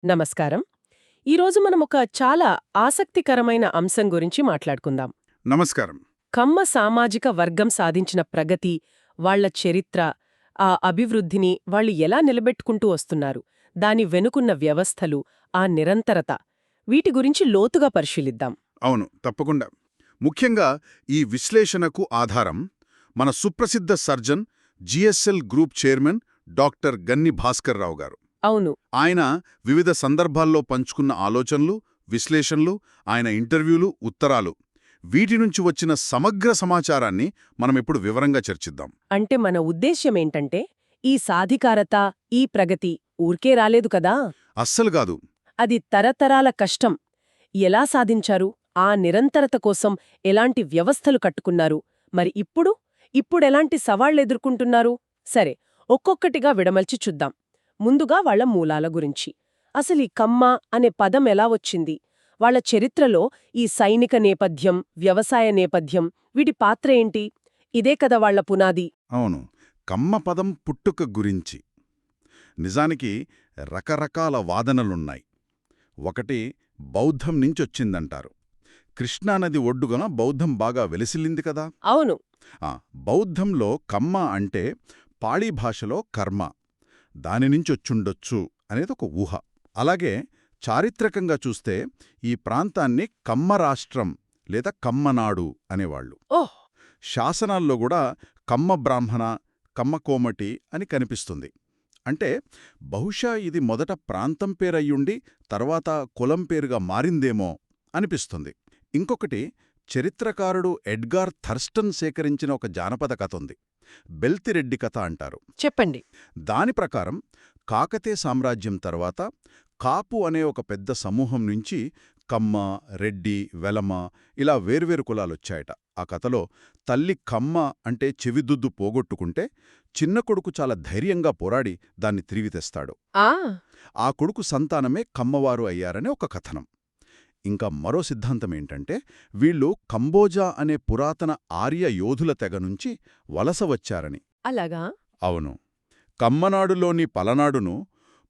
నమస్కారం. ఈరోజు మనం ఒక చాలా ఆసక్తికరమైన అంశం గురించి మాట్లాడుకుందాం. నమస్కారం. కమ్మ సామాజిక వర్గం సాధించిన ప్రగతి, వాళ్ళ చరిత్ర, ఆ అభివృద్ధిని వాళ్ళు ఎలా నిలబెట్టుకుంటూ వస్తున్నారు, దాని వెనుకున్న వ్యవస్థలు, ఆ నిరంతరత, వీటి గురించి లోతుగా పరిశీలిద్దాం. అవును, తప్పకుండా. ముఖ్యంగా ఈ విశ్లేషణకు ఆధారం మన సుప్రసిద్ధ surgeon, GSL group chairman doctor Ganni Bhaskar Rao గారు. అవును. ఆయన వివిధ సందర్భాల్లో పంచుకున్న ఆలోచనలు, విశ్లేషణలు, ఆయన ఇంటర్వ్యూలు, ఉత్తరాలు, వీటి నుంచి వచ్చిన సమగ్ర సమాచారాన్ని మనమిప్పుడు వివరంగా చర్చిద్దాం. అంటే మన ఉద్దేశ్యమేంటంటే, ఈ సాధికారత, ఈ ప్రగతి ఊర్కే రాలేదు కదా. అస్సలు కాదు. అది తరతరాల కష్టం. ఎలా సాధించారు? ఆ నిరంతరత కోసం ఎలాంటి వ్యవస్థలు కట్టుకున్నారు? మరి ఇప్పుడెలాంటి సవాళ్లెదుర్కొంటున్నారు? సరే, ఒక్కొక్కటిగా విడమల్చి చూద్దాం. ముందుగా వాళ్ళ మూలాల గురించి. అసలీ కమ్మ అనే పదం ఎలా వచ్చింది? వాళ్ళ చరిత్రలో ఈ సైనిక నేపథ్యం, వ్యవసాయ నేపథ్యం, వీటి పాత్ర ఏంటి? ఇదే కదా వాళ్ల పునాది. అవును, కమ్మ పదం పుట్టుక గురించి నిజానికి రకరకాల వాదనలున్నాయి. ఒకటి, బౌద్ధం నుంచొచ్చిందంటారు. కృష్ణానది ఒడ్డుగన బౌద్ధం బాగా వెలిసిల్లింది కదా. అవును. బౌద్ధంలో కమ్మ అంటే పాళీ భాషలో కర్మ, దానినుంచొచ్చుండొచ్చు అనేది ఒక ఊహ. అలాగే చారిత్రకంగా చూస్తే ఈ ప్రాంతాన్ని కమ్మ రాష్ట్రం లేదా కమ్మనాడు అనేవాళ్లు. ఓహ్! శాసనాల్లో కూడా కమ్మ బ్రాహ్మణ, కమ్మ కోమటి అని కనిపిస్తుంది. అంటే బహుశా ఇది మొదట ప్రాంతం పేరయ్యుండి తర్వాత కులం పేరుగా మారిందేమో అనిపిస్తుంది. ఇంకొకటి, చరిత్రకారుడు ఎడ్గార్ థర్స్టన్ సేకరించిన ఒక జానపద కథ ఉంది. బెల్తిరెడ్డి కథ అంటారు. చెప్పండి. దాని ప్రకారం కాకతీయ సామ్రాజ్యం తర్వాత కాపు అనే ఒక పెద్ద సమూహం నుంచి కమ్మ, రెడ్డి, వెలమ ఇలా వేర్వేరు కులాలొచ్చాయట. ఆ కథలో తల్లి కమ్మ అంటే చెవిదుద్దు పోగొట్టుకుంటే చిన్న కొడుకు చాలా ధైర్యంగా పోరాడి దాన్ని తిరిగి తెస్తాడు. ఆ కొడుకు సంతానమే కమ్మవారు అయ్యారనే ఒక కథనం. ఇంకా మరో సిద్ధాంతమేంటంటే వీళ్ళు కంబోజా అనే పురాతన ఆర్య యోధుల తెగ నుంచి వలస వచ్చారని. అలాగా? అవును. కమ్మనాడులోని పలనాడును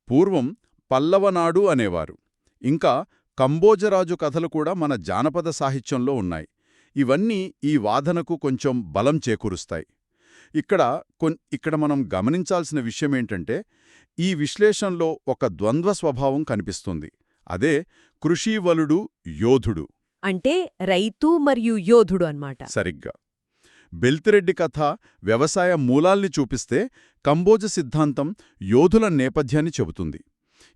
పూర్వం పల్లవనాడు అనేవారు. ఇంకా కంబోజరాజు కథలు కూడా మన జానపద సాహిత్యంలో ఉన్నాయి. ఇవన్నీ ఈ వాదనకు కొంచెం బలం చేకూరుస్తాయి. ఇక్కడ మనం గమనించాల్సిన విషయమేంటంటే ఈ విశ్లేషణలో ఒక ద్వంద్వ స్వభావం కనిపిస్తుంది. అదే కృషీవలుడు, యోధుడు. అంటే రైతు మరియు యోధుడు అన్నమాట. సరిగ్గా. బెల్తిరెడ్డి కథ వ్యవసాయ మూలాల్ని చూపిస్తే కంబోజ సిద్ధాంతం యోధుల నేపథ్యాన్ని చెబుతుంది.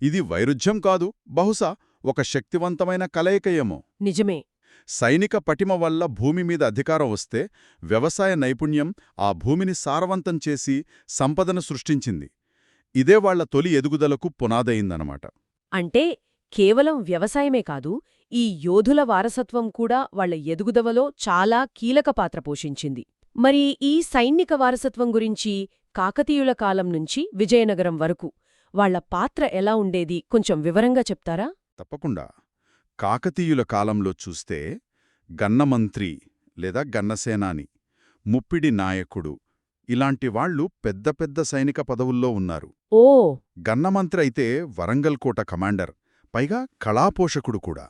ఇది వైరుధ్యం కాదు, బహుశా ఒక శక్తివంతమైన కలయికయేమో. నిజమే. సైనిక పటిమ వల్ల భూమిమీద అధికారం వస్తే వ్యవసాయ నైపుణ్యం ఆ భూమిని సారవంతం చేసి సంపదను సృష్టించింది. ఇదే వాళ్ల తొలి ఎదుగుదలకు పునాదయిందనమాట. అంటే కేవలం వ్యవసాయమే కాదు, ఈ యోధుల వారసత్వం కూడా వాళ్ల ఎదుగుదలలో చాలా కీలక పాత్ర పోషించింది. మరి ఈ సైనిక వారసత్వం గురించి కాకతీయుల కాలం నుంచి విజయనగరం వరకు వాళ్ల పాత్ర ఎలా ఉండేది కొంచెం వివరంగా చెప్తారా? తప్పకుండా. కాకతీయుల కాలంలో చూస్తే గన్నమంత్రి లేదా గన్నసేనాని, ముప్పిడి నాయకుడు ఇలాంటి వాళ్లు పెద్ద పెద్ద సైనిక పదవుల్లో ఉన్నారు. ఓ! గన్నమంత్రి అయితే వరంగల్ కోట కమాండర్, పైగా కళాపోషకుడు కూడా.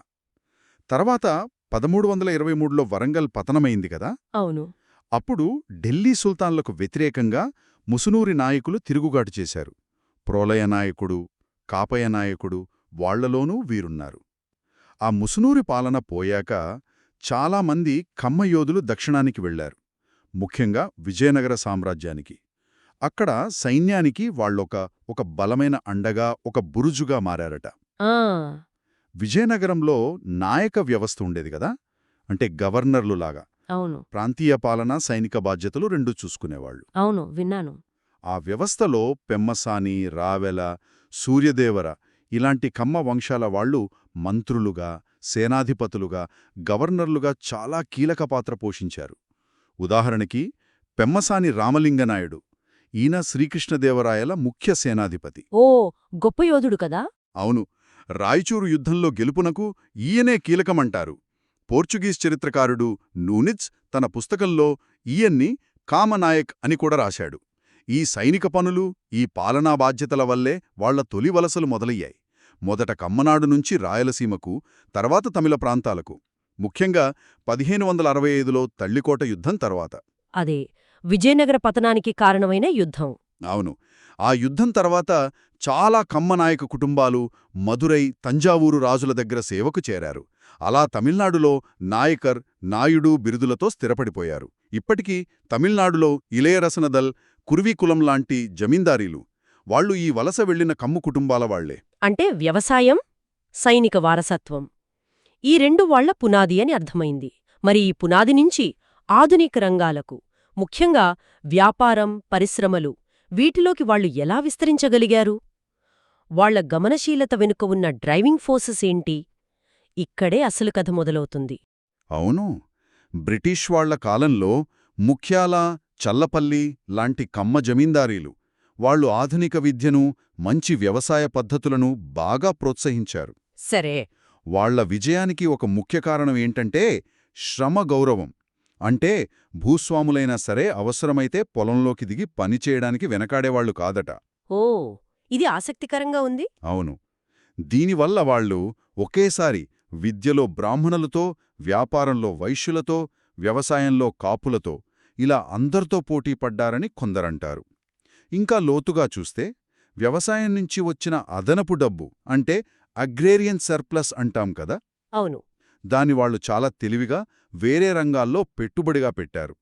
తర్వాత 1323లో వరంగల్ పతనమైంది కదా. అవును. అప్పుడు ఢిల్లీ సుల్తాన్లకు వ్యతిరేకంగా ముసునూరి నాయకులు తిరుగుగాటు చేశారు. ప్రోలయ నాయకుడు, కాపయ నాయకుడు వాళ్లలోనూ వీరున్నారు. ఆ ముసునూరి పాలన పోయాక చాలామంది కమ్మయోధులు దక్షిణానికి వెళ్లారు, ముఖ్యంగా విజయనగర సామ్రాజ్యానికి. అక్కడ సైన్యానికి వాళ్ళొక బలమైన అండగా, ఒక బురుజుగా మారారట. విజయనగరంలో నాయక వ్యవస్థ ఉండేది కదా, అంటే గవర్నర్లులాగా. అవును. ప్రాంతీయ పాలన, సైనిక బాధ్యతలు రెండూ చూసుకునేవాళ్లు. అవును, విన్నాను. ఆ వ్యవస్థలో పెమ్మసాని, రావెల, సూర్యదేవర ఇలాంటి కమ్మ వంశాల వాళ్లు మంత్రులుగా, సేనాధిపతులుగా, గవర్నర్లుగా చాలా కీలక పాత్ర పోషించారు. ఉదాహరణకి పెమ్మసాని రామలింగనాయుడు, ఈయన శ్రీకృష్ణదేవరాయల ముఖ్య సేనాధిపతి. ఓ, గొప్ప యోధుడు కదా. అవును. రాయచూరు యుద్ధంలో గెలుపునకు ఈయనే కీలకమంటారు. పోర్చుగీస్ చరిత్రకారుడు నూనిజ్ తన పుస్తకంలో ఈయన్ని కామనాయక్ అని కూడా రాశాడు. ఈ సైనిక పనులు, ఈ పాలనా బాధ్యతల వల్లే వాళ్ల తొలి వలసలు మొదలయ్యాయి. మొదట కమ్మనాడు నుంచి రాయలసీమకు, తర్వాత తమిళ ప్రాంతాలకు. ముఖ్యంగా 1565లో తల్లికోట యుద్ధం తర్వాత. అదే విజయనగర పతనానికి కారణమైన యుద్ధం. అవును. ఆ యుద్ధం తర్వాత చాలా కమ్మనాయక కుటుంబాలు మదురై, తంజావూరు రాజుల దగ్గర సేవకు చేరారు. అలా తమిళనాడులో నాయకర్, నాయుడు బిరుదులతో స్థిరపడిపోయారు. ఇప్పటికీ తమిళనాడులో ఇళయరసనదల్, కురువీకులం లాంటి జమీందారీలు వాళ్లు ఈ వలస వెళ్లిన కమ్ము కుటుంబాల వాళ్లే. అంటే వ్యవసాయం, సైనిక వారసత్వం ఈ రెండు వాళ్ల పునాది అని అర్థమైంది. మరి ఈ పునాది నుంచి ఆధునిక రంగాలకు, ముఖ్యంగా వ్యాపారం, పరిశ్రమలు, వీటిలోకి వాళ్లు ఎలా విస్తరించగలిగారు? వాళ్ల గమనశీలత వెనుక ఉన్న డ్రైవింగ్ ఫోర్సెస్ ఏంటి? ఇక్కడే అసలు కథ మొదలవుతుంది. అవును. బ్రిటిష్ వాళ్ల కాలంలో ముఖ్యాల, చల్లపల్లి లాంటి కమ్మ జమీందారీలు వాళ్లు ఆధునిక విద్యను, మంచి వ్యవసాయ పద్ధతులను బాగా ప్రోత్సహించారు. సరే, వాళ్ల విజయానికి ఒక ముఖ్య కారణం ఏంటంటే శ్రమ గౌరవం. అంటే భూస్వాములైనా సరే అవసరమైతే పొలంలోకి దిగి పనిచేయడానికి వెనకాడేవాళ్లు కాదట. ఓ, ఇది ఆసక్తికరంగా ఉంది. అవును. దీనివల్ల వాళ్లు ఒకేసారి విద్యలో బ్రాహ్మణులతో, వ్యాపారంలో వైశ్యులతో, వ్యవసాయంలో కాపులతో ఇలా అందరితో పోటీపడ్డారని కొందరంటారు. ఇంకా లోతుగా చూస్తే వ్యవసాయం నుంచి వచ్చిన అదనపు డబ్బు అంటే అగ్రేరియన్ సర్ప్లస్ అంటాం కదా, అవును, దాని వాళ్లు చాలా తెలివిగా వేరే రంగాల్లో పెట్టుబడిగా పెట్టారు.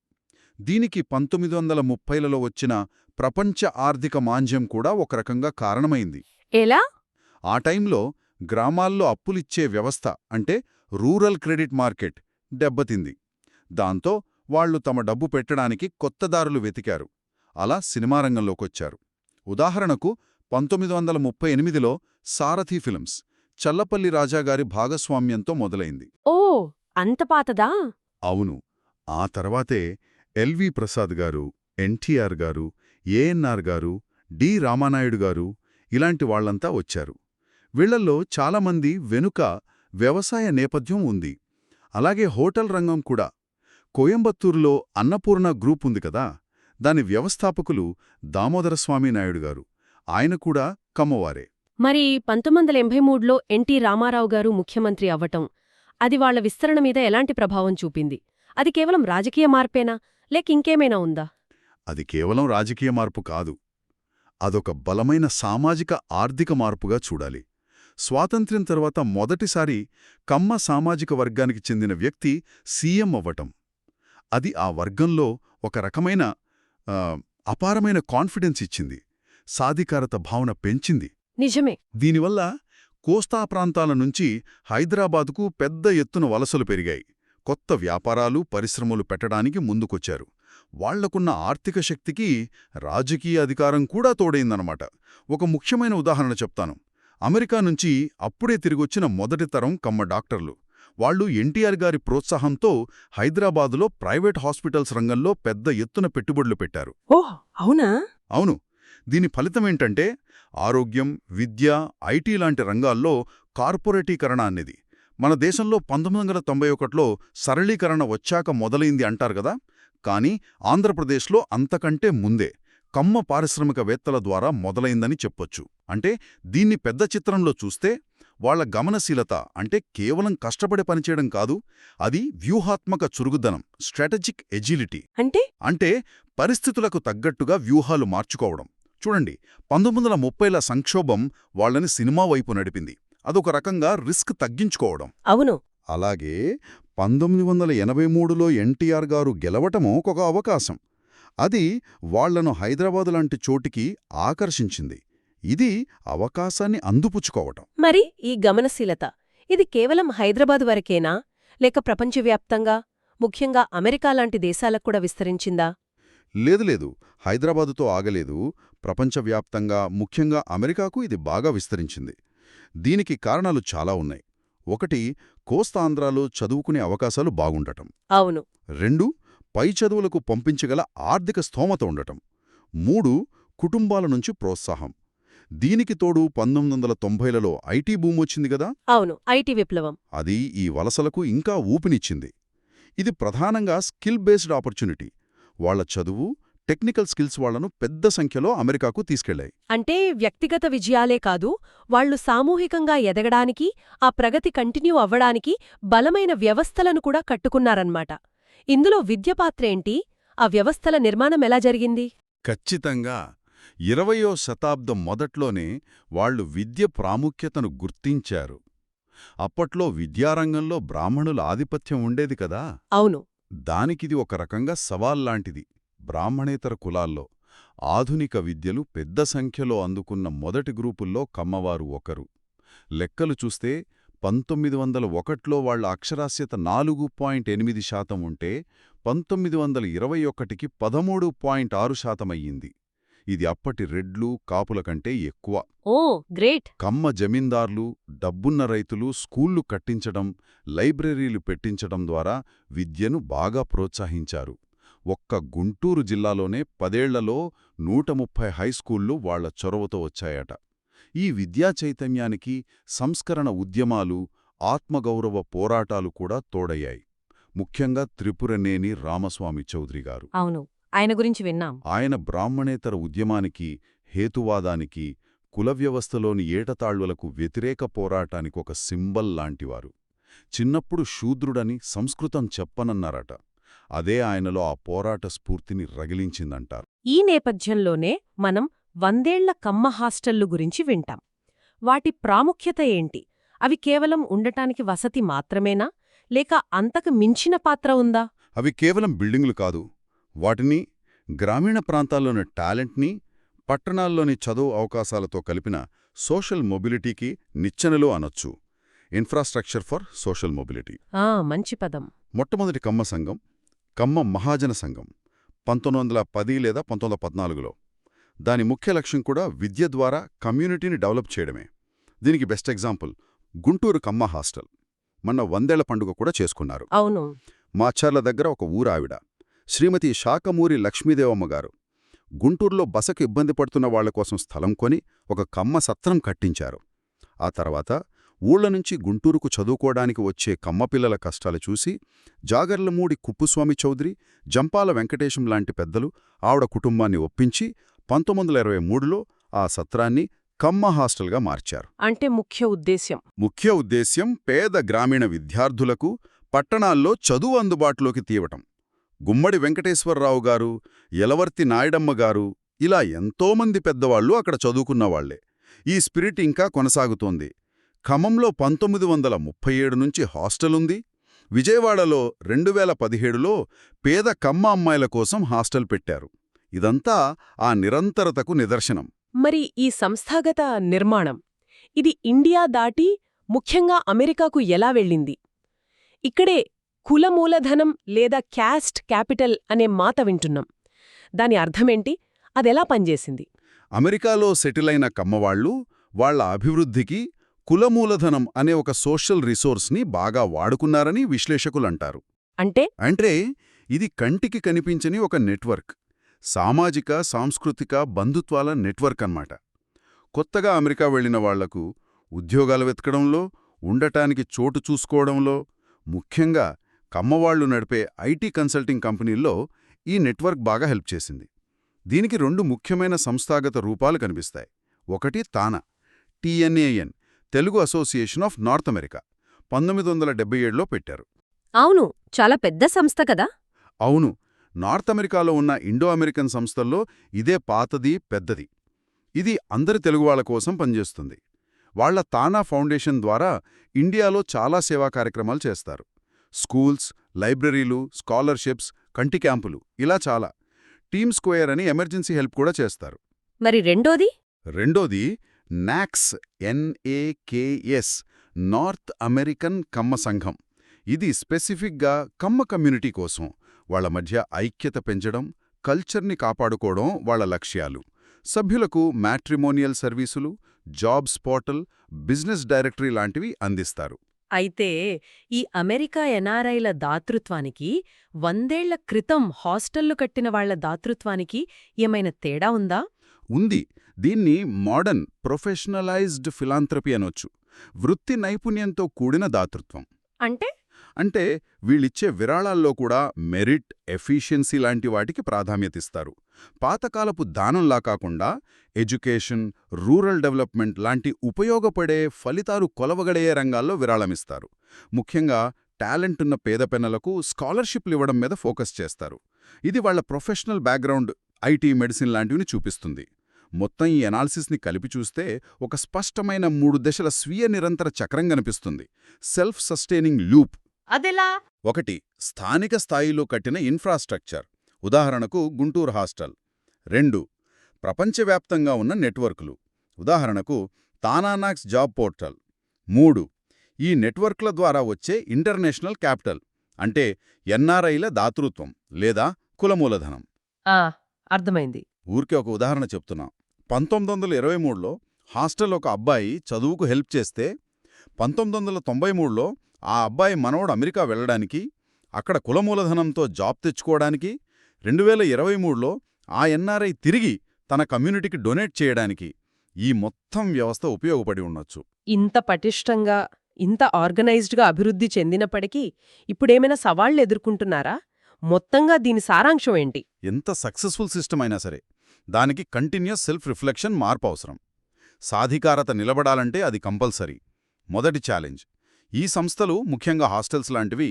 దీనికి 1930లలో వచ్చిన ప్రపంచ ఆర్థిక మాంద్యం కూడా ఒక రకంగా కారణమైంది. ఎలా? ఆ టైంలో గ్రామాల్లో అప్పులిచ్చే వ్యవస్థ అంటే రూరల్ క్రెడిట్ మార్కెట్ దెబ్బతింది. దాంతో వాళ్లు తమ డబ్బు పెట్టడానికి కొత్త దారులు వెతికారు. అలా సినిమా రంగంలోకొచ్చారు. ఉదాహరణకు 1938లో సారథి ఫిల్మ్స్ చల్లపల్లి రాజాగారి భాగస్వామ్యంతో మొదలైంది. ఓ, అంత పాతదా? అవును. ఆ తర్వాతే ఎల్వి ప్రసాద్ గారు, ఎన్టీఆర్ గారు, ఏఎన్ఆర్ గారు, డి రామానాయుడు గారు ఇలాంటి వాళ్లంతా వచ్చారు. వీళ్లల్లో చాలామంది వెనుక వ్యవసాయ నేపథ్యం ఉంది. అలాగే హోటల్ రంగం కూడా. కోయంబత్తూరులో అన్నపూర్ణ గ్రూప్ ఉంది కదా, దాని వ్యవస్థాపకులు దామోదరస్వామి నాయుడు గారు. ఆయన కూడా కమ్మవారే. మరి 1983లో ఎన్టీ రామారావు గారు ముఖ్యమంత్రి అవ్వటం, అది వాళ్ల విస్తరణ మీద ఎలాంటి ప్రభావం చూపింది? అది కేవలం రాజకీయ మార్పేనా, లేక ఇంకేమైనా ఉందా? అది కేవలం రాజకీయ మార్పు కాదు. అదొక బలమైన సామాజిక ఆర్థిక మార్పుగా చూడాలి. స్వాతంత్ర్యం తర్వాత మొదటిసారి కమ్మ సామాజిక వర్గానికి చెందిన వ్యక్తి సీఎం అవ్వటం, అది ఆ వర్గంలో ఒక రకమైన అపారమైన కాన్ఫిడెన్స్ ఇచ్చింది. సాధికారత భావన పెంచింది. నిజమే. దీనివల్ల కోస్తా ప్రాంతాల నుంచి హైదరాబాదుకు పెద్ద ఎత్తున వలసలు పెరిగాయి. కొత్త వ్యాపారాలు, పరిశ్రమలు పెట్టడానికి ముందుకొచ్చారు. వాళ్లకున్న ఆర్థిక శక్తికి రాజకీయ అధికారం కూడా తోడైందన్నమాట. ఒక ముఖ్యమైన ఉదాహరణ చెప్తాను. అమెరికా నుంచి అప్పుడే తిరిగొచ్చిన మొదటి తరం కమ్మ డాక్టర్లు. వాళ్లు ఎన్టీఆర్ గారి ప్రోత్సాహంతో హైదరాబాదులో ప్రైవేట్ హాస్పిటల్స్ రంగంలో పెద్ద ఎత్తున పెట్టుబడులు పెట్టారు. ఓహ్, అవునా? అవును. దీని ఫలితమేంటంటే ఆరోగ్యం, విద్య, ఐటీ లాంటి రంగాల్లో కార్పొరేటీకరణ అనేది. మన దేశంలో 1991లో సరళీకరణ వచ్చాక మొదలైంది అంటారు గదా, కానీ ఆంధ్రప్రదేశ్లో అంతకంటే ముందే కమ్మ పారిశ్రామికవేత్తల ద్వారా మొదలైందని చెప్పొచ్చు. అంటే దీన్ని పెద్ద చిత్రంలో చూస్తే వాళ్ల గమనశీలత అంటే కేవలం కష్టపడి పనిచేయడం కాదు, అది వ్యూహాత్మక చురుకుదనం, స్ట్రాటజిక్ ఎజిలిటీ. అంటే పరిస్థితులకు తగ్గట్టుగా వ్యూహాలు మార్చుకోవడం. చూడండి, 1930ల సంక్షోభం వాళ్లని సినిమా వైపు నడిపింది. అదొక రకంగా రిస్క్ తగ్గించుకోవడం. అవును. అలాగే 1983లో ఎన్టీఆర్ గారు గెలవటమో ఒక అవకాశం. అది వాళ్లను హైదరాబాదు లాంటి చోటికి ఆకర్షించింది. ఇది అవకాశాన్ని అందిపుచ్చుకోవటం. మరి ఈ గమనశీలత, ఇది కేవలం హైదరాబాద్ వరకేనా, లేక ప్రపంచవ్యాప్తంగా, ముఖ్యంగా అమెరికా లాంటి దేశాలకు కూడా విస్తరించిందా? లేదు, హైదరాబాదుతో ఆగలేదు. ప్రపంచవ్యాప్తంగా, ముఖ్యంగా అమెరికాకు ఇది బాగా విస్తరించింది. దీనికి కారణాలు చాలా ఉన్నాయి. ఒకటి, కోస్తాంధ్రాలో చదువుకునే అవకాశాలు బాగుండటం. అవును. 2, పై చదువులకు పంపించగల ఆర్థిక స్థోమత ఉండటం. 3, కుటుంబాల నుంచి ప్రోత్సాహం. దీనికి తోడు 1990లలో ఐటీ బూమ్ వచ్చింది గదా. అవును, ఐటీ విప్లవం. అది ఈ వలసలకు ఇంకా ఊపినిచ్చింది. ఇది ప్రధానంగా స్కిల్ బేస్డ్ ఆపర్చునిటీ. వాళ్ల చదువు, టెక్నికల్ స్కిల్స్ వాళ్లను పెద్ద సంఖ్యలో అమెరికాకు తీసుకెళ్లాయి. అంటే వ్యక్తిగత విజయాలే కాదు, వాళ్లు సామూహికంగా ఎదగడానికి, ఆ ప్రగతి కంటిన్యూ అవ్వడానికి బలమైన వ్యవస్థలను కూడా కట్టుకున్నారన్నమాట. ఇందులో విద్య పాత్రేంటి? ఆ వ్యవస్థల నిర్మాణమెలా జరిగింది? ఖచ్చితంగా 20వ శతాబ్దం మొదట్లోనే వాళ్లు విద్య ప్రాముఖ్యతను గుర్తించారు. అప్పట్లో విద్యారంగంలో బ్రాహ్మణుల ఆధిపత్యం ఉండేది కదా. అవును. దానికిది ఒక రకంగా సవాల్లాంటిది. బ్రాహ్మణేతర కులాల్లో ఆధునిక విద్యలు పెద్ద సంఖ్యలో అందుకున్న మొదటి గ్రూపుల్లో కమ్మవారు ఒకరు. లెక్కలు చూస్తే 1901లో వాళ్ల అక్షరాస్యత 4.8% ఉంటే 1921కి 13.6% అయ్యింది. ఇది అప్పటి రెడ్లు, కాపుల కంటే ఎక్కువ. ఓ గ్రేట్. కమ్మ జమీందార్లు, డబ్బున్న రైతులు స్కూళ్లు కట్టించడం, లైబ్రరీలు పెట్టించడం ద్వారా విద్యను బాగా ప్రోత్సహించారు. ఒక్క గుంటూరు జిల్లాలోనే 10 ఏళ్లలో 130 హైస్కూళ్లు వాళ్ల చొరవతో వచ్చాయట. ఈ విద్యా చైతన్యానికి సంస్కరణ ఉద్యమాలు, ఆత్మగౌరవ పోరాటాలు కూడా తోడయ్యాయి. ముఖ్యంగా త్రిపురనేని రామస్వామి చౌదరి గారు. అవును, ఆయన గురించి విన్నాం. ఆయన బ్రాహ్మణేతర ఉద్యమానికి, హేతువాదానికి, కుల వ్యవస్థలోని ఏటతాళ్వలకు వ్యతిరేక పోరాటానికి ఒక సింబల్ లాంటివారు. చిన్నప్పుడు శూద్రుడని సంస్కృతం చెప్పనన్నారట. అదే ఆయనలో ఆ పోరాట స్ఫూర్తిని రగిలించిందంటారు. ఈ నేపథ్యంలోనే మనం 100 ఏళ్ల కమ్మ హాస్టళ్లు గురించి వింటాం. వాటి ప్రాముఖ్యత ఏంటి? అవి కేవలం ఉండటానికి వసతి మాత్రమేనా, లేక అంతకు మించిన పాత్ర ఉందా? అవి కేవలం బిల్డింగులు కాదు. వాటిని గ్రామీణ ప్రాంతాల్లోని టాలెంట్ని, పట్టణాల్లోని చదువు అవకాశాలతో కలిపిన సోషల్ మొబిలిటీకి నిచ్చెనలు అనొచ్చు. Infrastructure for social mobility. మంచి పదం. మొట్టమొదటి కమ్మ సంఘం, కమ్మ మహాజన సంఘం 1910 లేదా 1914లో. దాని ముఖ్య లక్ష్యం కూడా విద్య ద్వారా కమ్యూనిటీని డెవలప్ చేయడమే. దీనికి బెస్ట్ ఎగ్జాంపుల్ గుంటూరు కమ్మ హాస్టల్. మొన్న 100 ఏళ్ల పండుగ కూడా చేసుకున్నారు. అవును. మాచర్ల దగ్గర ఒక ఊరావిడ, శ్రీమతి శాకమూరి లక్ష్మీదేవమ్మగారు, గుంటూరులో బసకు ఇబ్బంది పడుతున్న వాళ్ల కోసం స్థలం కొని ఒక కమ్మ సత్రం కట్టించారు. ఆ తర్వాత ఊళ్ల నుంచి గుంటూరుకు చదువుకోవడానికి వచ్చే కమ్మపిల్లల కష్టాలు చూసి జాగర్లమూడి కుప్పుస్వామి చౌదరి, జంపాల వెంకటేశం లాంటి పెద్దలు ఆవిడ కుటుంబాన్ని ఒప్పించి 1923లో ఆ సత్రాన్ని కమ్మ హాస్టల్గా మార్చారు. అంటే ముఖ్య ఉద్దేశ్యం పేద గ్రామీణ విద్యార్థులకు పట్టణాల్లో చదువు అందుబాటులోకి తీయటం. గుమ్మడి వెంకటేశ్వరరావు గారు, యలవర్తి నాయుడమ్మగారు, ఇలా ఎంతోమంది పెద్దవాళ్లు అక్కడ చదువుకున్నవాళ్లే. ఈ స్పిరిట్ ఇంకా కొనసాగుతోంది. ఖమ్మంలో 1937 నుంచి హాస్టలుంది. విజయవాడలో 2017లో పేద కమ్మ అమ్మాయిల కోసం హాస్టల్ పెట్టారు. ఇదంతా ఆ నిరంతరతకు నిదర్శనం. మరి ఈ సంస్థాగత నిర్మాణం, ఇది ఇండియా దాటి ముఖ్యంగా అమెరికాకు ఎలా వెళ్ళింది? ఇక్కడే కుల మూలధనం లేదా క్యాస్ట్ క్యాపిటల్ అనే మాట వింటున్నాం. దాని అర్థమేంటి? అదెలా పనిచేసింది? అమెరికాలో సెటిలైన కమ్మవాళ్లు వాళ్ల అభివృద్ధికి కులమూలధనం అనే ఒక సోషల్ రిసోర్స్ని బాగా వాడుకున్నారని విశ్లేషకులంటారు. అంటే ఇది కంటికి కనిపించని ఒక నెట్వర్క్, సామాజిక సాంస్కృతిక బంధుత్వాల నెట్వర్క్ అన్నమాట. కొత్తగా అమెరికా వెళ్లిన వాళ్లకు ఉద్యోగాలు వెతకడంలో, ఉండటానికి చోటు చూసుకోవడంలో, ముఖ్యంగా కమ్మవాళ్లు నడిపే ఐటీ కన్సల్టింగ్ కంపెనీల్లో ఈ నెట్వర్క్ బాగా హెల్ప్ చేసింది. దీనికి 2 ముఖ్యమైన సంస్థాగత రూపాలు కనిపిస్తాయి. ఒకటి TANA, TNAN, Telugu association of North America, 1977లో పెట్టారు. అవును, చాలా పెద్ద సంస్థ కదా. అవును, నార్త్ అమెరికాలో ఉన్న ఇండో అమెరికన్ సంస్థల్లో ఇదే పాతది, పెద్దది. ఇది అందరి తెలుగువాళ్ల కోసం పనిచేస్తుంది. వాళ్ల తానా ఫౌండేషన్ ద్వారా ఇండియాలో చాలా సేవా కార్యక్రమాలు చేస్తారు. స్కూల్స్, లైబ్రరీలు, స్కాలర్షిప్స్, కంటి క్యాంపులు, ఇలా చాలా. టీమ్ స్క్వేర్ అని ఎమర్జెన్సీ హెల్ప్ కూడా చేస్తారు. మరి రెండోది నాక్స్, NAKS, నార్త్ అమెరికన్ కమ్మ సంఘం. ఇది స్పెసిఫిక్గా కమ్మ కమ్యూనిటీ కోసం, వాళ్ల మధ్య ఐక్యత పెంచడం, కల్చర్ని కాపాడుకోవడం వాళ్ల లక్ష్యాలు. సభ్యులకు మ్యాట్రిమోనియల్ సర్వీసులు, జాబ్స్ పోర్టల్, బిజినెస్ డైరెక్టరీ లాంటివి అందిస్తారు. అయితే ఈ అమెరికా ఎన్ఆర్ఐల దాతృత్వానికి 100 ఏళ్ల క్రితం హాస్టళ్లు కట్టిన వాళ్ల దాతృత్వానికి ఏమైనా తేడా ఉందా? ఉంది. దీన్ని మోడర్న్ ప్రొఫెషనలైజ్డ్ ఫిలాంథ్రపీ అనొచ్చు. వృత్తి నైపుణ్యంతో కూడిన దాతృత్వం. అంటే వీళ్ళిచ్చే విరాళాల్లో కూడా మెరిట్, ఎఫిషియన్సీ లాంటి వాటికి ప్రాధాన్యతిస్తారు. పాతకాలపు దానంలా కాకుండా ఎడ్యుకేషన్, రూరల్ డెవలప్మెంట్ లాంటి ఉపయోగపడే ఫలితాలు కొలవగడే రంగాల్లో విరాళమిస్తారు. ముఖ్యంగా టాలెంటున్న పేద పెన్నలకు స్కాలర్షిప్లు ఇవ్వడం మీద ఫోకస్ చేస్తారు. ఇది వాళ్ళ ప్రొఫెషనల్ బ్యాక్గ్రౌండ్, ఐటీ, మెడిసిన్ లాంటివిని చూపిస్తుంది. మొత్తం ఈ ఎనాలిసిస్ని కలిపి చూస్తే ఒక స్పష్టమైన 3 దశల స్వీయ నిరంతర చక్రం కనిపిస్తుంది. Self sustaining loop. అదెలా? 1. స్థానిక స్థాయిలో కట్టిన ఇన్ఫ్రాస్ట్రక్చర్, ఉదాహరణకు గుంటూరు హాస్టల్. 2. ప్రపంచవ్యాప్తంగా ఉన్న నెట్వర్క్లు, ఉదాహరణకు తానానాక్స్ జాబ్ పోర్టల్. 3. ఈ నెట్వర్క్ల ద్వారా వచ్చే ఇంటర్నేషనల్ క్యాపిటల్, అంటే ఎన్ఆర్ఐల దాతృత్వం లేదా కులమూలధనం. అర్థమైంది. ఊరికే ఒక ఉదాహరణ చెప్తున్నా. 1923లో హాస్టల్ ఒక అబ్బాయి చదువుకు హెల్ప్ చేస్తే 1993లో ఆ అబ్బాయి మనవడు అమెరికా వెళ్ళడానికి, అక్కడ కులమూలధనంతో జాబ్ తెచ్చుకోవడానికి, 2023లో ఆ ఎన్ఆర్ఐ తిరిగి తన కమ్యూనిటీకి డొనేట్ చేయడానికి ఈ మొత్తం వ్యవస్థ ఉపయోగపడి ఉండొచ్చు. ఇంత పటిష్టంగా, ఇంత ఆర్గనైజ్డ్గా అభివృద్ధి చెందినప్పటికీ ఇప్పుడేమైనా సవాళ్లు ఎదుర్కొంటున్నారా? మొత్తంగా దీని సారాంశం ఏంటి? ఎంత సక్సెస్ఫుల్ సిస్టమ్ అయినా సరే దానికి కంటిన్యూస్ సెల్ఫ్ రిఫ్లెక్షన్, మార్పు అవసరం. సాధికారత నిలబడాలంటే అది కంపల్సరీ. మొదటి ఛాలెంజ్, ఈ సంస్థలు, ముఖ్యంగా హాస్టల్స్ లాంటివి,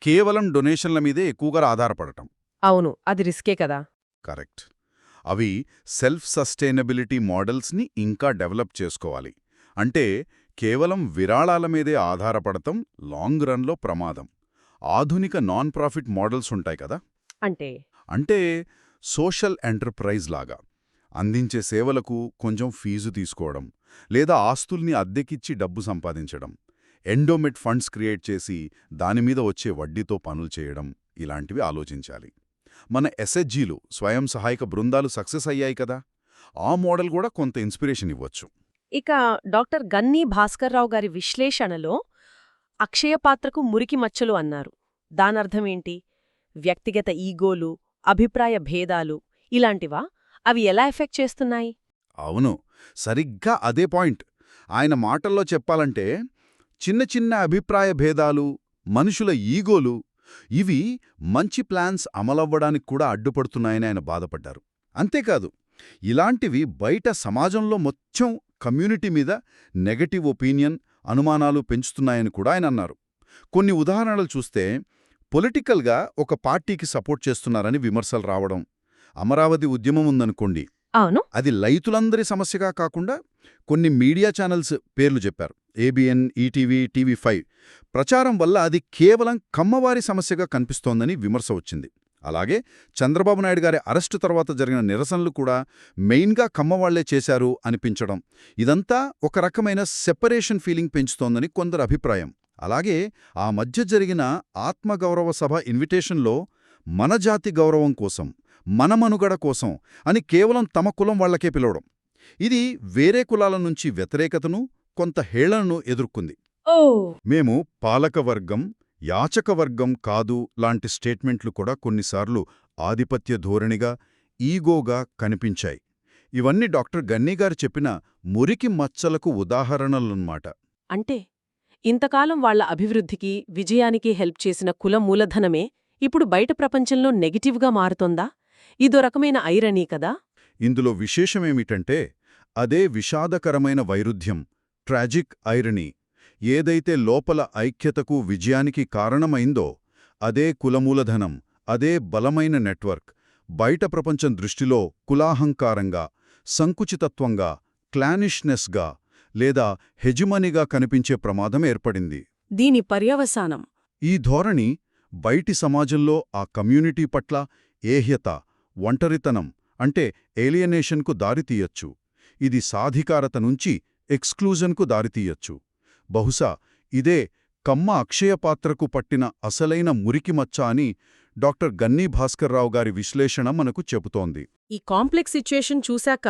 కేవలం డొనేషన్ల మీదే ఎక్కువగా ఆధారపడటం. అవును, అది రిస్కే కదా. కరెక్ట్. అవి సెల్ఫ్ సస్టైనబిలిటీ మోడల్స్ని ఇంకా డెవలప్ చేసుకోవాలి. అంటే కేవలం విరాళాల మీదే ఆధారపడటం లాంగ్ రన్లో ప్రమాదం. ఆధునిక నాన్ ప్రాఫిట్ మోడల్స్ ఉంటాయి కదా, అంటే సోషల్ ఎంటర్ప్రైజ్ లాగా అందించే సేవలకు కొంచెం ఫీజు తీసుకోవడం, లేదా ఆస్తుల్ని అద్దెకిచ్చి డబ్బు సంపాదించడం, ఎండోమెంట్ ఫండ్స్ క్రియేట్ చేసి దానిమీద వచ్చే వడ్డీతో పనులు చేయడం, ఇలాంటివి ఆలోచించాలి. మన ఎస్హెచ్జీలు, స్వయం సహాయక బృందాలు సక్సెస్ అయ్యాయి కదా, ఆ మోడల్ కూడా కొంత ఇన్స్పిరేషన్ ఇవ్వచ్చు. ఇక డాక్టర్ గన్నీ భాస్కర్రావు గారి విశ్లేషణలో అక్షయపాత్రకు మురికి మచ్చలు అన్నారు. దానర్థమేంటి? వ్యక్తిగత ఈగోలు, అభిప్రాయ భేదాలు ఇలాంటివా? అవి ఎలా ఎఫెక్ట్ చేస్తున్నాయి? అవును, సరిగ్గా అదే పాయింట్. ఆయన మాటల్లో చెప్పాలంటే చిన్న చిన్న అభిప్రాయ భేదాలు, మనుషుల ఈగోలు, ఇవి మంచి ప్లాన్స్ అమలవ్వడానికి కూడా అడ్డుపడుతున్నాయని ఆయన బాధపడ్డారు. అంతేకాదు, ఇలాంటివి బయట సమాజంలో మొత్తం కమ్యూనిటీ మీద నెగటివ్ ఒపీనియన్, అనుమానాలు పెంచుతున్నాయని కూడా ఆయన అన్నారు. కొన్ని ఉదాహరణలు చూస్తే పొలిటికల్గా ఒక పార్టీకి సపోర్ట్ చేస్తున్నారని విమర్శలు రావడం. అమరావతి ఉద్యమం ఉందనుకోండి, అవును, అది రైతులందరి సమస్యగా కాకుండా కొన్ని మీడియా ఛానల్స్ పేర్లు చెప్పారు, ఏబిఎన్, ఈటీవీ, టీవీ5. ప్రచారం వల్ల అది కేవలం కమ్మవారి సమస్యగా కనిపిస్తోందని విమర్శ వచ్చింది. అలాగే చంద్రబాబు నాయుడు గారి అరెస్టు తర్వాత జరిగిన నిరసనలు కూడా మెయిన్గా కమ్మవాళ్లే చేశారు అనిపించడం, ఇదంతా ఒక రకమైన సెపరేషన్ ఫీలింగ్ పెంచుతోందని కొందరు అభిప్రాయం. అలాగే ఆ మధ్య జరిగిన ఆత్మగౌరవ సభ ఇన్విటేషన్లో మన జాతి గౌరవం కోసం, మన మనుగడ కోసం అని కేవలం తమ కులం వాళ్లకే పిలవడం, ఇది వేరే కులాల నుంచి వ్యతిరేకతను, కొంత హేళనను ఎదుర్కొంది. మేము పాలకవర్గం, యాచకవర్గం కాదు లాంటి స్టేట్మెంట్లు కూడా కొన్నిసార్లు ఆధిపత్య ధోరణిగా, ఈగోగా కనిపించాయి. ఇవన్నీ డాక్టర్ గన్నీగారు చెప్పిన మురికి మచ్చలకు ఉదాహరణలన్నమాట. అంటే ఇంతకాలం వాళ్ల అభివృద్ధికి, విజయానికి హెల్ప్ చేసిన కుల మూలధనమే ఇప్పుడు బయట ప్రపంచంలో నెగటివ్గా మారుతోందా? ఇదో రకమైన ఐరనీ కదా. ఇందులో విశేషమేమిటంటే అదే విషాదకరమైన వైరుధ్యం, ట్రాజిక్ ఐరనీ. ఏదైతే లోపల ఐక్యతకు, విజయానికి కారణమైందో అదే కులమూలధనం, అదే బలమైన నెట్వర్క్, బయట ప్రపంచం దృష్టిలో కులాహంకారంగా, సంకుచితత్వంగా, క్లానిష్నెస్గా లేదా హెజిమనీగా కనిపించే ప్రమాదం ఏర్పడింది. దీని పర్యవసానం ఈ ధోరణి బయటి సమాజంలో ఆ కమ్యూనిటీ పట్ల ఏహ్యత, ఒంటరితనం, అంటే ఏలియనేషన్కు దారితీయచ్చు. ఇది సాధికారత నుంచి ఎక్స్క్లూజన్కు దారితీయచ్చు. బహుశా ఇదే కమ్మ అక్షయపాత్రకు పట్టిన అసలైన మురికిమచ్చ అని డాక్టర్ గన్నీ భాస్కర్రావు గారి విశ్లేషణ మనకు చెబుతోంది. ఈ కాంప్లెక్స్ సిచ్యుయేషన్ చూశాక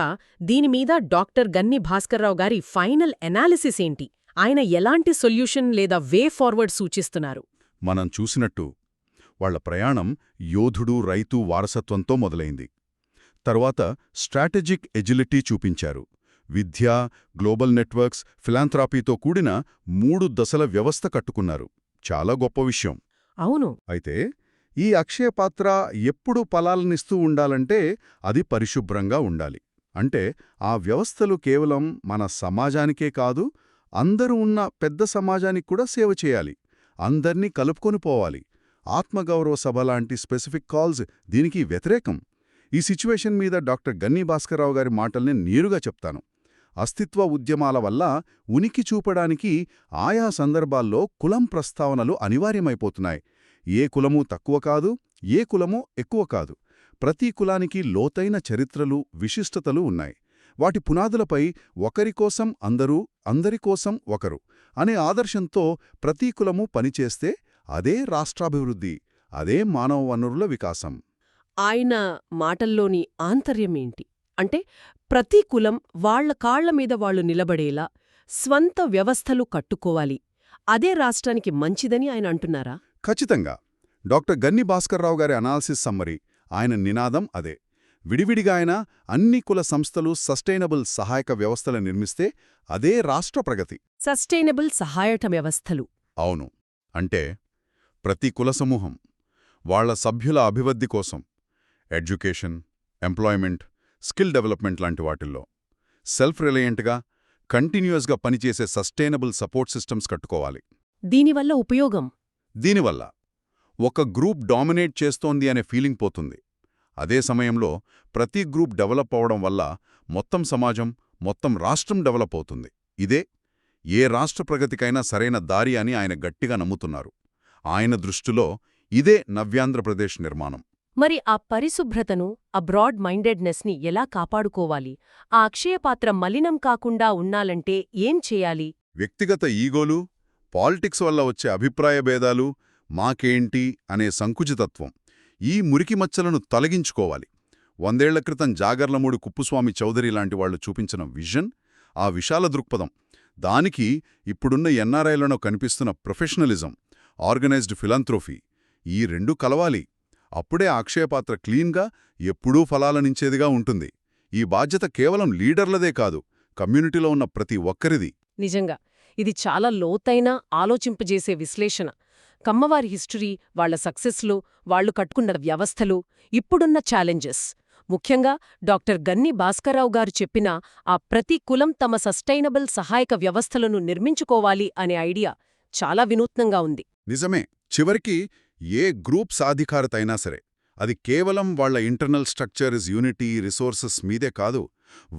దీనిమీద డాక్టర్ గన్నీ భాస్కర్రావు గారి ఫైనల్ ఎనాలిసిస్ ఏంటి? ఆయన ఎలాంటి సొల్యూషన్ లేదా వే ఫార్వర్డ్ సూచిస్తున్నారు? మనం చూసినట్టు వాళ్ల ప్రయాణం యోధుడు, రైతు వారసత్వంతో మొదలైంది. తరువాత స్ట్రాటజిక్ ఎజిలిటీ చూపించారు. విద్య, గ్లోబల్ నెట్వర్క్స్, ఫిలాంథ్రాపీతో కూడిన 3 దశల వ్యవస్థ కట్టుకున్నారు. చాలా గొప్ప విషయం. అవును. అయితే ఈ అక్షయపాత్ర ఎప్పుడు ఫలాలనిస్తూ ఉండాలంటే అది పరిశుభ్రంగా ఉండాలి. అంటే ఆ వ్యవస్థలు కేవలం మన సమాజానికే కాదు, అందరూ ఉన్న పెద్ద సమాజానికి కూడా సేవ చేయాలి. అందర్నీ కలుపుకొని పోవాలి. ఆత్మగౌరవ సభ లాంటి స్పెసిఫిక్ కాల్స్ దీనికి వ్యతిరేకం. ఈ సిచ్యువేషన్ మీద డాక్టర్ గన్నీ భాస్కర్రావు గారి మాటల్ని నేరుగా చెప్తాను. అస్తిత్వ ఉద్యమాల వల్ల ఉనికి చూపడానికి ఆయా సందర్భాల్లో కులం ప్రస్తావనలు అనివార్యమైపోతున్నాయి. ఏ కులమూ తక్కువ కాదు, ఏ కులమూ ఎక్కువ కాదు. ప్రతి కులానికి లోతైన చరిత్రలు, విశిష్టతలు ఉన్నాయి. వాటి పునాదులపై ఒకరికోసం అందరూ, అందరికోసం ఒకరు అనే ఆదర్శంతో ప్రతి కులమూ పనిచేస్తే అదే రాష్ట్రాభివృద్ధి, అదే మానవ వనరుల వికాసం. ఆయన మాటల్లోని ఆంతర్యమేంటి? అంటే ప్రతి కులం వాళ్ల కాళ్ల మీద వాళ్లు నిలబడేలా స్వంత వ్యవస్థలు కట్టుకోవాలి, అదే రాష్ట్రానికి మంచిదని ఆయన అంటున్నారా? ఖచ్చితంగా. డాక్టర్ గన్ని భాస్కర్రావు గారి అనాలిసిస్ సమ్మరీ, ఆయన నినాదం అదే. విడివిడిగా ఆయన అన్ని కుల సంస్థలు సస్టైనబుల్ సహాయక వ్యవస్థలు నిర్మిస్తే అదే రాష్ట్ర ప్రగతి. సస్టైనబుల్ సహాయక వ్యవస్థలు. అవును. అంటే ప్రతి కుల సమూహం వాళ్ల సభ్యుల అభివృద్ధి కోసం ఎడ్యుకేషన్, ఎంప్లాయ్మెంట్, స్కిల్ డెవలప్మెంట్ లాంటి వాటిల్లో సెల్ఫ్ రిలయంట్గా, కంటిన్యూయస్గా పనిచేసే సస్టైనబుల్ సపోర్ట్ సిస్టమ్స్ కట్టుకోవాలి. దీనివల్ల ఉపయోగం? దీనివల్ల ఒక గ్రూప్ డామినేట్ చేస్తోంది అనే ఫీలింగ్ పోతుంది. అదే సమయంలో ప్రతి గ్రూప్ డెవలప్ అవడం వల్ల మొత్తం సమాజం, మొత్తం రాష్ట్రం డెవలప్ అవుతుంది. ఇదే ఏ రాష్ట్ర ప్రగతికైనా సరైన దారి అని ఆయన గట్టిగా నమ్ముతున్నారు. ఆయన దృష్టిలో ఇదే నవ్యాంధ్రప్రదేశ్ నిర్మాణం. మరి ఆ పరిశుభ్రతను, ఆ బ్రాడ్ మైండెడ్నెస్ని ఎలా కాపాడుకోవాలి? ఆ అక్షయపాత్ర మలినం కాకుండా ఉండాలంటే ఏం చేయాలి? వ్యక్తిగత ఈగోలు, పాలిటిక్స్ వల్ల వచ్చే అభిప్రాయ భేదాలు, మాకేంటి అనే సంకుచితత్వం, ఈ మురికి మచ్చలను తొలగించుకోవాలి. 100 ఏళ్ల క్రితం జాగర్లమూడి కుప్పుస్వామి చౌదరి లాంటి వాళ్లు చూపించిన విజన్, ఆ విశాల దృక్పథం, దానికి ఇప్పుడున్న ఎన్ఆర్ఐలలో కనిపిస్తున్న ప్రొఫెషనలిజం, ఆర్గనైజ్డ్ ఫిలాంథ్రోఫీ, ఈ రెండూ కలవాలి. అప్పుడే అక్షయపాత్ర క్లీన్గా, ఎప్పుడూ ఫలాలనించేదిగా ఉంటుంది. ఈ బాధ్యత కేవలం లీడర్లదే కాదు, కమ్యూనిటీలో ఉన్న ప్రతి ఒక్కరిది. నిజంగా ఇది చాలా లోతైన, ఆలోచింపజేసే విశ్లేషణ. కమ్మవారి హిస్టరీ, వాళ్ల సక్సెస్లు, వాళ్లు కట్టుకున్న వ్యవస్థలు, ఇప్పుడున్న ఛాలెంజెస్, ముఖ్యంగా డాక్టర్ గన్ని భాస్కర్రావు గారు చెప్పిన ఆ ప్రతి కులం తమ సస్టైనబుల్ సహాయక వ్యవస్థలను నిర్మించుకోవాలి అనే ఐడియా చాలా వినూత్నంగా ఉంది. నిజమే. చివరికి ఏ గ్రూప్ సాధికారత అయినా సరే, అది కేవలం వాళ్ల ఇంటర్నల్ స్ట్రక్చర్స్, యూనిటీ, రిసోర్సెస్ మీదే కాదు,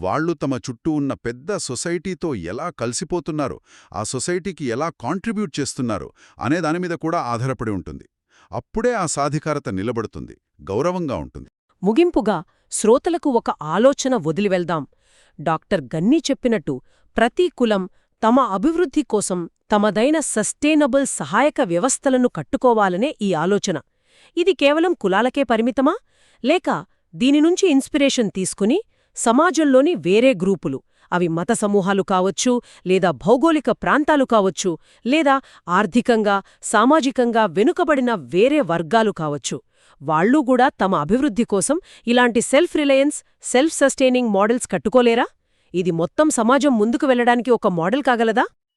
వాళ్లు తమ చుట్టూ ఉన్న పెద్ద సొసైటీతో ఎలా కలిసిపోతున్నారు, ఆ సొసైటీకి ఎలా కాంట్రిబ్యూట్ చేస్తున్నారు అనే దానిమీద కూడా ఆధారపడి ఉంటుంది. అప్పుడే ఆ సాధికారత నిలబడుతుంది, గౌరవంగా ఉంటుంది. ముగింపుగా శ్రోతలకు ఒక ఆలోచన వదిలివెళ్దాం. డాక్టర్ గన్నీ చెప్పినట్టు ప్రతి కులం తమ అభివృద్ధి కోసం తమదైన సస్టైనబుల్ సహాయక వ్యవస్థలను కట్టుకోవాలనే ఈ ఆలోచన. ఇది కేవలం కులాలకే పరిమితమా? లేక దీనినుంచి ఇన్స్పిరేషన్ తీసుకుని సమాజంలోని వేరే గ్రూపులు, అవి మత సమూహాలు కావచ్చు, లేదా భౌగోళిక ప్రాంతాలు కావచ్చు, లేదా ఆర్థికంగా, సామాజికంగా వెనుకబడిన వేరే వర్గాలు కావచ్చు, వాళ్లూ కూడా తమ అభివృద్ధి కోసం ఇలాంటి self reliance, self sustaining models కట్టుకోలేరా? ఇది మొత్తం సమాజం ముందుకు వెళ్లడానికి ఒక మోడల్ కాగలదా?